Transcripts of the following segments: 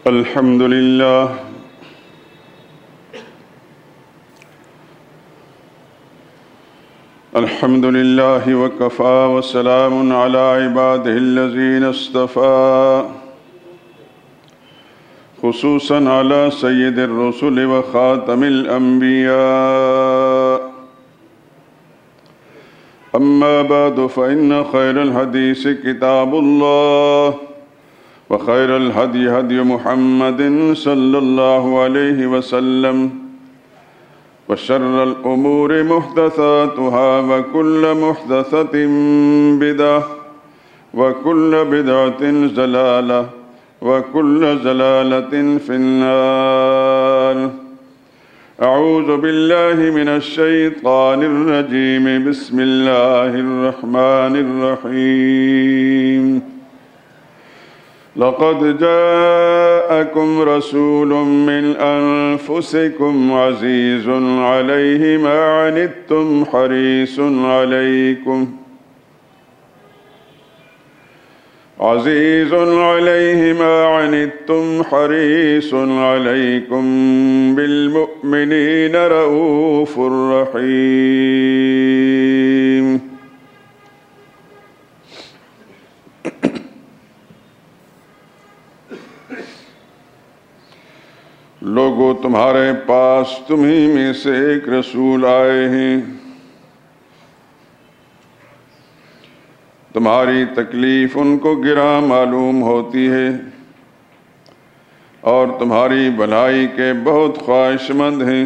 الحمد لله وكفى وسلام على عباده الذين اصطفى خصوصا على سيد الرسل وخاتم الأنبياء. أما بعد فإن خير الحديث كتاب الله وخير الهدي هدي محمد صلى الله عليه وسلم وشر الأمور محدثاتها وكل محدثة بدعة وكل بدعة ضلالة وكل ضلالة في النار. أعوذ بالله من الشيطان الرجيم. بسم الله الرحمن الرحيم. لقد جاءكم رسول من أنفسكم عزيز عليه ما عنتم حريص عليه ما عنتم حريص عليكم بالمؤمنين رؤوف رحيم. لوگو تمہارے پاس تمہیں میں سے ایک رسول آئے ہیں، تمہاری تکلیف ان کو گراں معلوم ہوتی ہے اور تمہاری بھلائی کے بہت خواہش مند ہیں،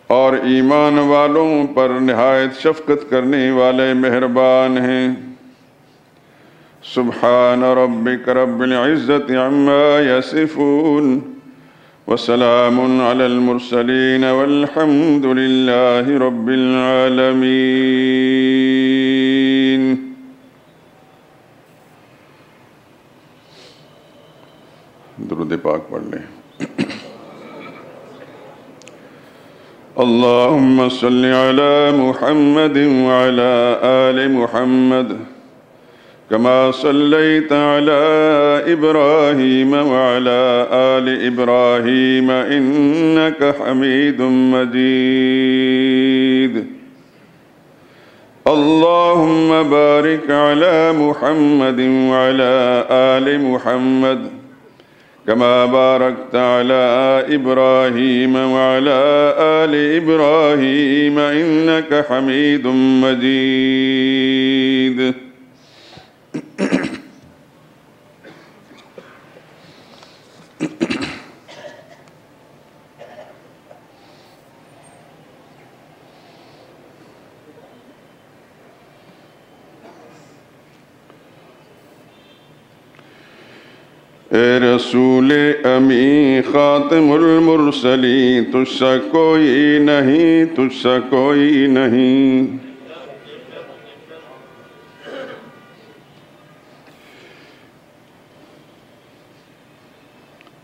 اور ایمان والوں پر نہایت شفقت کرنے والے مہربان ہیں۔ سبحان ربك رب العزة عما يصفون وسلام على المرسلين والحمد لله رب العالمين. درود پاک پڑھ لیں۔ اللهم صل على محمد وعلى آل محمد كما صليت على إبراهيم وعلى آل إبراهيم إنك حميد مجيد. اللهم بارك على محمد وعلى آل محمد كما باركت على إبراهيم وعلى آل إبراهيم إنك حميد مجيد. اے رسول امی خاتم المرسلین، تجھ سا کوئی نہیں، تجھ سا کوئی نہیں۔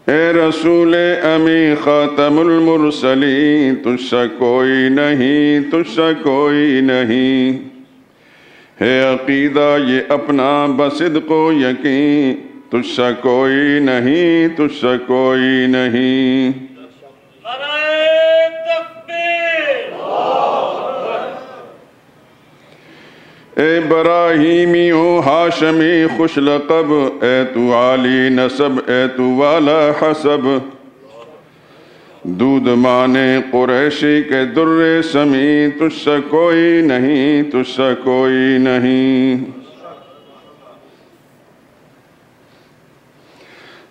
اے رسول امی خاتم المرسلین، تجھ سا کوئی نہیں، تجھ سا کوئی نہیں۔ ہے عقیدہ یہ اپنا بصدق و یقین، تجھ سا کوئی نہیں، تجھ سا کوئی نہیں۔ نعرہ تکبیر! اے براہیمیوں ہاشمی خوش لقب، اے تو عالی نسب، اے تو والا حسب، دودھ مانے قریشی کے در سمی، تجھ سا کوئی نہیں، تجھ سا کوئی نہیں۔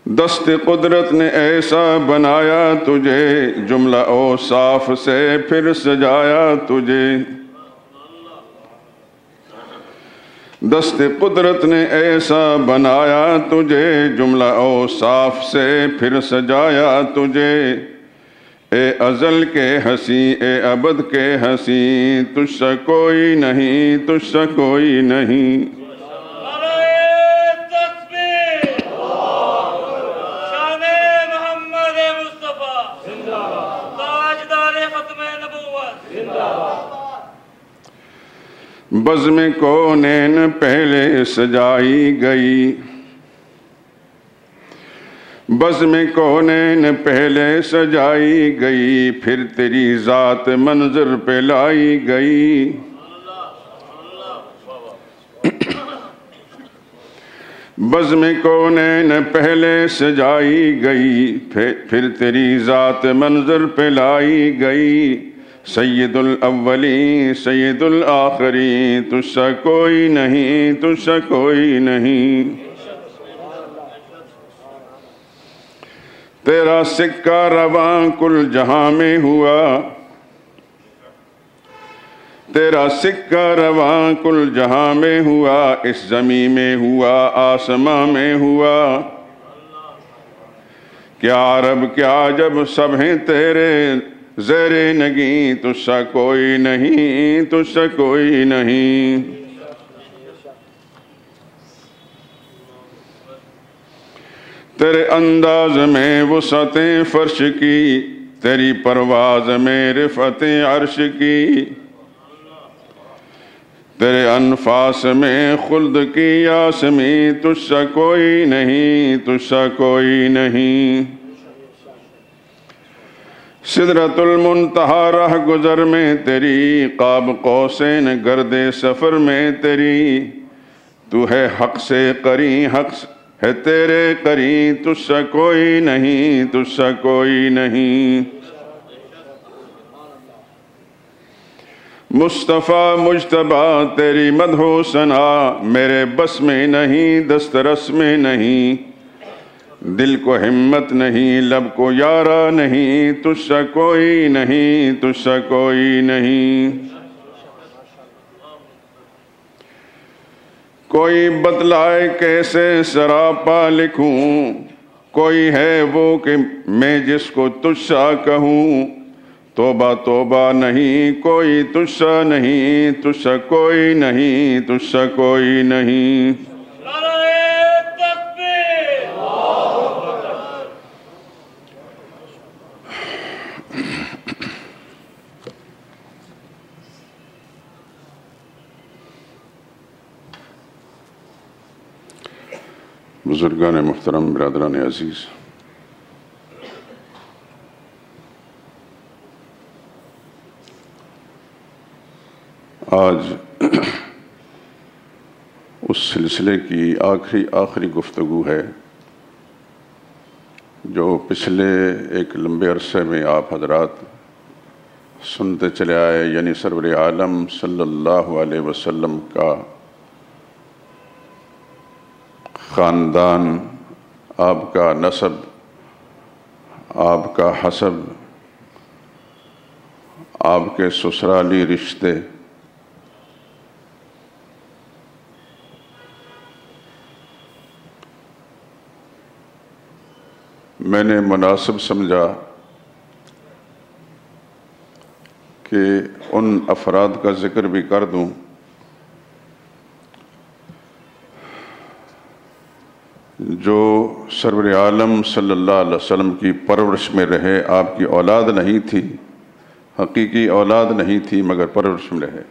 دست قدرت نے ایسا بنایا تجھے، جملہ اوصاف سے پھر سجایا تجھے۔ دست قدرت نے ایسا بنایا تجھے، جملہ اوصاف سے پھر سجایا تجھے۔ اے ازل کے ہنسی، اے ابد کے ہنسی، تجھ سا کوئی نہیں، تجھ سا کوئی نہیں۔ بزم کونین پہلے سجائی گئی، بزم کونین پہلے سجائی گئی، پھر تیری ذات منظر پہ لائی گئی۔ بزم کونین پہلے سجائی گئی، پھر تیری ذات منظر پہ لائی گئی۔ سید الاولین سید الآخرین، تجھ سا کوئی نہیں، تجھ سا کوئی نہیں۔ تیرا سکہ رواں کل جہاں میں ہوا، تیرا سکہ رواں کل جہاں میں ہوا، اس زمین میں ہوا آسماں میں ہوا۔ کیا عرب کیا عجب سب ہیں تیرے زیر نگیں، تجھ سا کوئی نہیں، تجھ سا کوئی نہیں۔ تیرے انداز میں وسعت فرش کی، تیری پرواز میں رفعت عرش کی، تیرے انفاس میں خلد کی یاسمی، تجھ سا کوئی نہیں، تجھ سا کوئی نہیں۔ سدرۃ المنتہا رہ گزر میں تیری، قاب قوسین گرد سفر میں تیری، تو ہے حق سے قریب، حق ہے تیرے قریب، تجھ سا کوئی نہیں، تجھ سا کوئی نہیں۔ مصطفیٰ مجتبیٰ تیری مدح و ثنا، میرے بس میں نہیں، دسترس میں نہیں، دل کو ہمت نہیں، لب کو یارا نہیں، تجھ سا کوئی نہیں، تجھ سا کوئی نہیں۔ کوئی بتلائے کیسے سراپا لکھوں، کوئی ہے وہ کہ میں جس کو تجھ سا کہوں، توبہ توبہ نہیں کوئی تجھ سا نہیں، تجھ سا کوئی نہیں، تجھ سا کوئی نہیں۔ نعرہ تکبیر! بزرگان محترم، برادران عزیز، آج اس سلسلے کی آخری گفتگو ہے جو پچھلے ایک لمبے عرصے میں آپ حضرات سنتے چلے آئے، یعنی سرور عالم صلی اللہ علیہ وسلم کا خاندان، آپ کا نسب، آپ کا حسب، آپ کے سسرالی رشتے، میں نے مناسب سمجھا کہ ان افراد کا ذکر بھی کر دوں جو سرور عالم صلی اللہ علیہ وسلم کی پرورش میں رہے۔ آپ کی اولاد نہیں تھی، حقیقی اولاد نہیں تھی، مگر پرورش میں رہے۔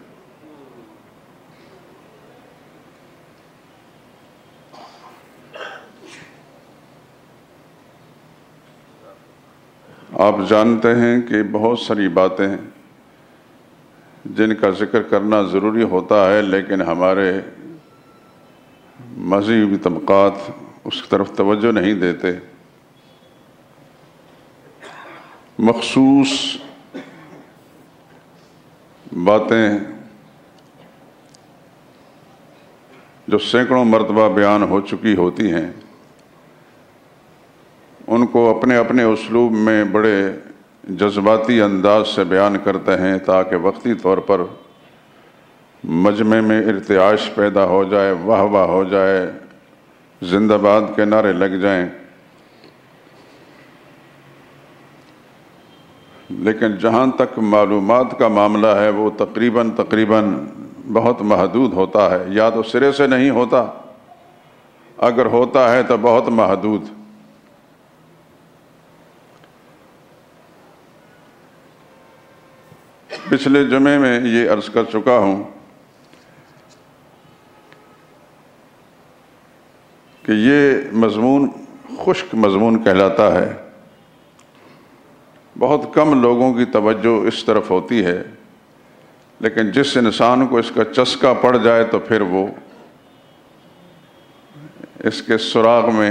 آپ جانتے ہیں کہ بہت ساری باتیں جن کا ذکر کرنا ضروری ہوتا ہے، لیکن ہمارے مذہبی طبقات اس کی طرف توجہ نہیں دیتے۔ مخصوص باتیں جو سینکڑوں مرتبہ بیان ہو چکی ہوتی ہیں، ان کو اپنے اپنے اسلوب میں بڑے جذباتی انداز سے بیان کرتے ہیں تاکہ وقتی طور پر مجمع میں ارتعاش پیدا ہو جائے، واہ واہ ہو جائے، زندہ باد کے نعرے لگ جائیں۔ لیکن جہاں تک معلومات کا معاملہ ہے وہ تقریباً بہت محدود ہوتا ہے، یا تو سرے سے نہیں ہوتا، اگر ہوتا ہے تو بہت محدود۔ پچھلے جمعے میں یہ عرض کر چکا ہوں کہ یہ مضمون خشک مضمون کہلاتا ہے. بہت کم لوگوں کی توجہ اس طرف ہوتی ہے، لیکن جس انسان کو اس کا چسکا پڑ جائے تو پھر وہ اس کے سراغ میں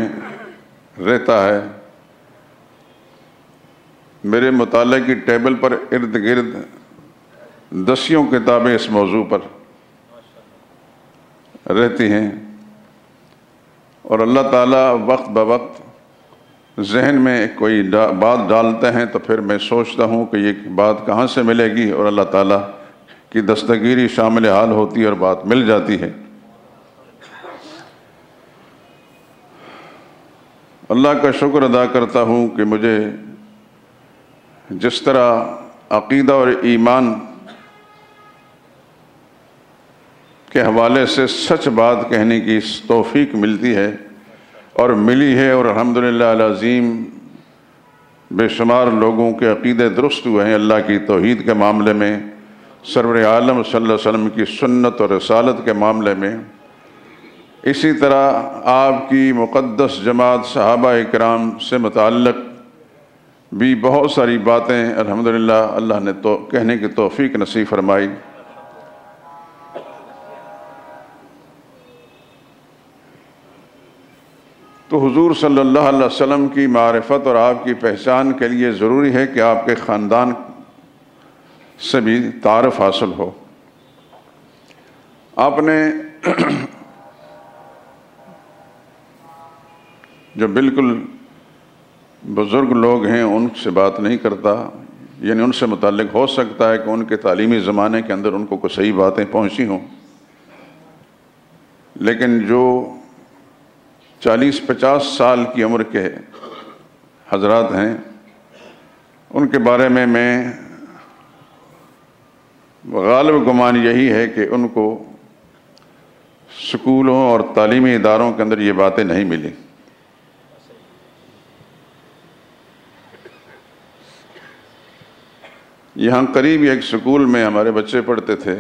رہتا ہے. میرے مطالعے کی ٹیبل پر ارد گرد دسیوں کتابیں اس موضوع پر رہتی ہیں، اور اللہ تعالیٰ وقت بوقت ذہن میں کوئی بات ڈالتے ہیں تو پھر میں سوچتا ہوں کہ یہ بات کہاں سے ملے گی، اور اللہ تعالیٰ کی دستگیری شامل حال ہوتی ہے اور بات مل جاتی ہے. اللہ کا شکر ادا کرتا ہوں کہ مجھے جس طرح عقیدہ اور ایمان کے حوالے سے سچ بات کہنے کی توفیق ملتی ہے اور ملی ہے، اور الحمدللہ العظیم بے شمار لوگوں کے عقیدے درست ہوئے ہیں اللہ کی توحید کے معاملے میں، سرور عالم صلی اللہ علیہ وسلم کی سنت اور رسالت کے معاملے میں. اسی طرح آپ کی مقدس جماعت صحابہ اکرام سے متعلق بھی بہت ساری باتیں الحمدللہ اللہ نے تو کہنے کی توفیق نصیب فرمائی. تو حضور صلی اللہ علیہ وسلم کی معرفت اور آپ کی پہچان کے لیے ضروری ہے کہ آپ کے خاندان سے بھی تعارف حاصل ہو. آپ نے جو بالکل بزرگ لوگ ہیں ان سے بات نہیں کرتا، یعنی ان سے متعلق ہو سکتا ہے کہ ان کے تعلیمی زمانے کے اندر ان کو کوئی صحیح باتیں پہنچی ہوں، لیکن جو 40-50 سال کی عمر کے حضرات ہیں ان کے بارے میں غالب گمان یہی ہے کہ ان کو سکولوں اور تعلیمی اداروں کے اندر یہ باتیں نہیں ملی. یہاں قریب ایک سکول میں ہمارے بچے پڑھتے تھے،